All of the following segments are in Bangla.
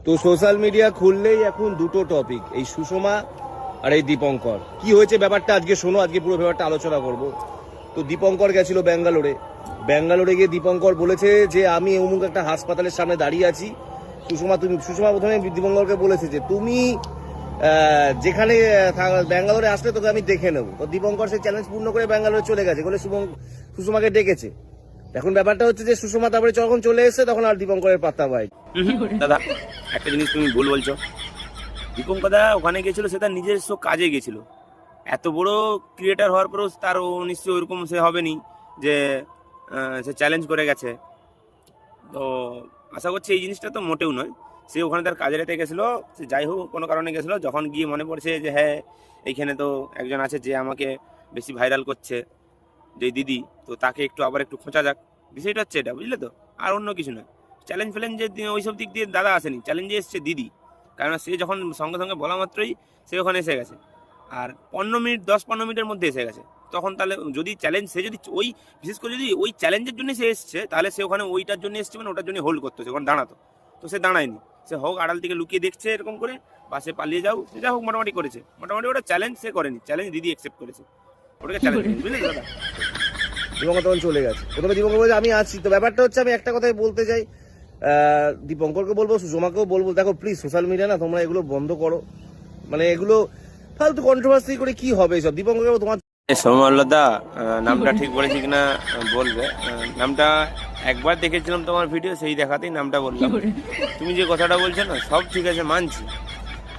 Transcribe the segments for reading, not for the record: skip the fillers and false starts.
তো সোশ্যাল মিডিয়া খুললেই এখন দুটো টপিক, এই সুষমা আর এই দীপঙ্কর। কি হয়েছে ব্যাপারটা আজকে শোনো, আজকে পুরো ব্যাপারটা আলোচনা করব। তো দীপঙ্কর গেছিল ব্যাঙ্গালোরে গিয়ে দীপঙ্কর বলেছে যে আমি অমুক একটা হাসপাতালের সামনে দাঁড়িয়ে আছি। সুষমা প্রথমে দীপঙ্করকে বলেছে যে তুমি যেখানে ব্যাঙ্গালোরে আসলে তোকে আমি দেখে নেবো। তো দীপঙ্কর সে চ্যালেঞ্জ পূর্ণ করে ব্যাঙ্গালোরে চলে গেছে, বলে সুষমাকে ডেকেছে। এখন ব্যাপারটা হচ্ছে যে সুষমা তারপরে যখন চলে এসেছে তখন আর দীপঙ্করের পাত্তা পায়। দাদা একটা জিনিস তুমি ভুল বলছো। দীপঙ্কর দা ওখানে গেছিল, সে তার নিজস্ব কাজে গেছিল। এত বড় ক্রিয়েটার হওয়ার পরেও তার নিশ্চয়ই ওরকম সে হবে নি যে সে চ্যালেঞ্জ করে গেছে। তো আশা করছি এই জিনিসটা তো মোটেও নয়। সে ওখানে তার কাজের এতে গেছিলো, সে যাই হোক কোনো কারণে গেছিলো। যখন গিয়ে মনে পড়ছে যে হ্যাঁ এইখানে তো একজন আছে যে আমাকে বেশি ভাইরাল করছে, যে দিদি, তো তাকে আবার একটু খোঁচা যাক, বিষয়টা হচ্ছে এটা, বুঝলে তো? আর অন্য কিছু নয়। চ্যালেঞ্জ ফ্যালেঞ্জের ওইসব দিক দিয়ে দাদা আসেনি, চ্যালেঞ্জে এসছে দিদি। কারণ সে যখন সঙ্গে সঙ্গে বলা মাত্রই সে ওখানে এসে গেছে, আর 10-15 মিনিটের মধ্যে এসে গেছে। তখন তাহলে যদি চ্যালেঞ্জ, সে যদি ওই বিশেষ করে যদি ওই চ্যালেঞ্জের জন্য সে এসছে, তাহলে সে ওখানে ওইটার জন্য এসছে, মানে ওটার জন্য হোল্ড করতো, সে ওখানে দাঁড়াতো। তো সে দাঁড়ায়নি, সে হোক আড়াল থেকে লুকিয়ে দেখছে এরকম করে, বা সে পালিয়ে যা হোক মোটামুটি করেছে। মোটামুটি ওটা চ্যালেঞ্জ সে করেনি, চ্যালেঞ্জ দিদি অ্যাকসেপ্ট করেছে, ওটাকে চ্যালেঞ্জ, বুঝলে দাদা? দীপঙ্কর তখন চলে গেছে। প্রথমে দীপঙ্কর বলছে আমি আছি। তো ব্যাপারটা হচ্ছে, আমি একটা কথাই বলতে চাই, দীপঙ্করকে বলবো, সুষমাকেও বলবো, দেখো প্লিজ সোশ্যাল মিডিয়া না তোমরা এগুলো বন্ধ করো। মানে এগুলো ফালতু কন্ট্রোভার্সি করে কি হবে সব। দীপঙ্কর তোমার সৌম্যদা নামটা ঠিক বলেছি কিনা বলবে। নামটা একবার দেখেছিলাম তোমার ভিডিও, সেই দেখাতেই নামটা বললাম। তুমি যে কথাটা বলছো না, সব ঠিক আছে মানছি,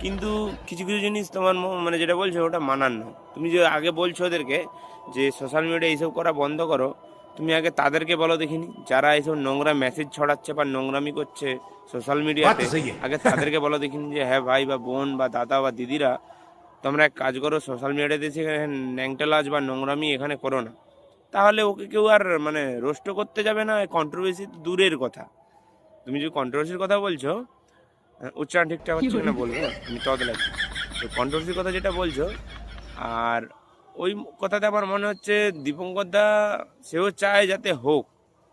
কিন্তু কিছু কিছু জিনিস তোমার মানে যেটা বলছো ওটা মানার না। তুমি যে আগে বলছো ওদেরকে যে সোশ্যাল মিডিয়া এইসব করা বন্ধ করো, তুমি আগে তাদেরকে বলো দেখিনি, যারা এইসব নোংরা মেসেজ ছড়াচ্ছে বা নোংরামি করছে সোশ্যাল মিডিয়াতে। আগে তাদেরকে বলো দেখিনি যে হ্যাঁ ভাই বা বোন বা দাদা বা দিদিরা, তোমরা এক কাজ করো, সোশ্যাল মিডিয়াতে এসে ন্যাংটালাজ বা নোংরামি এখানে করো না। তাহলে ওকে কেউ আর মানে রোস্ট করতে যাবে না। কন্ট্রোভার্সি দূরের কথা, তুমি যে কন্ট্রোভার্সির কথা বলছো, উচ্চারণ ঠিকঠাক হচ্ছে কিনা বলবো, আমি তদ লাগছি। তো কন্ট্রোভার্সির কথা যেটা বলছো, আর ওই কথাতে আমার মনে হচ্ছে দীপঙ্কর দা সেও চায় যাতে হোক,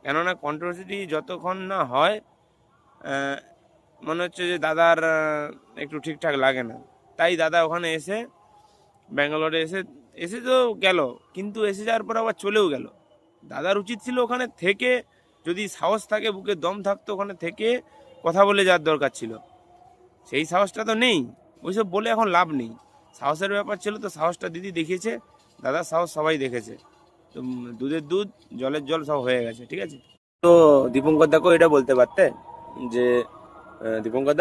কেননা কন্ট্রোভার্সিটি যতক্ষণ না হয় মনে হচ্ছে যে দাদার একটু ঠিকঠাক লাগে না। তাই দাদা ওখানে এসে ব্যাঙ্গালোরে এসে তো গেল, কিন্তু এসে যাওয়ার পর আবার চলেও গেল। দাদার উচিত ছিল ওখানে থেকে, যদি সাহস থাকে, বুকে দম থাকতো, ওখানে থেকে কথা বলে যাওয়ার দরকার ছিল। সেই সাহসটা তো নেই, ওইসব বলে এখন লাভ নেই। সাহসের ব্যাপার ছিল তো সাহসটা দিদি দেখিয়েছে, দাদার সাহস সবাই দেখেছে। তো দুধের দুধ জলের জল সব হয়ে গেছে, ঠিক আছে। তো দীপঙ্কর দাকেও এটা বলতে পারতে যে দীপঙ্কর দা